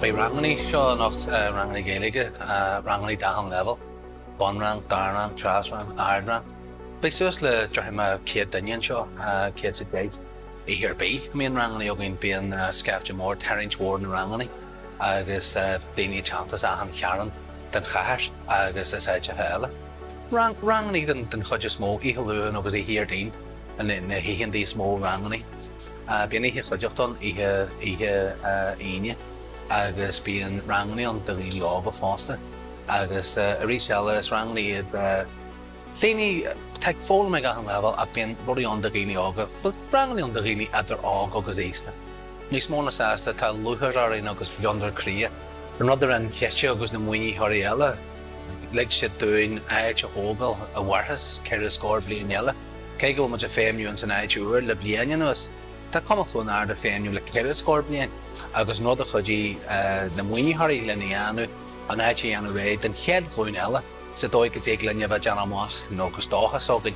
By ranganí seo nacht ranganí Gaeilge, ranganí dahan level, bonrang, darnang, trasrang, ardrang. By suas le drahima céid dainne seo, céid sa céid I hir bí. Mian ranganí ogin bíon scafte mór tarint mór na ranganí, agus daoine chantas ahan chearan den chahar agus is éide heile. Ranganí den chuide smó ihalúin agus I hir dain, na híchan dí smó ranganí. Bíon ihe chuideachtan ihe aine, agus bíon ranganí an do líon ába fásta, agus a rís eile is ranganí iad daoine teag fóla me gahan level a bíon ruí an do líon ága, but ranganí an do líon idir ág agus éasta. Nís móna sásta tá luthar arín agus beyondar cria, ar nadidir an ceiste agus na muoine thoirí eile, le si dúin áid a hógal a warthas ceir a scór blion eile, cé go muid a féimniú san áid úr le blianaine nuas, tá Cumann Chluain Árd a féimniú le ceir a scór blion, agus nód a chudí na muoine thoirí le níanú an áid anú réid den chead chuin eile, sa dóid go dtéag linne bheith dean amach nó gus dáchas ógaid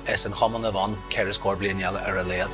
is an chomann a bhain ceir a scór blion eile ar a léad.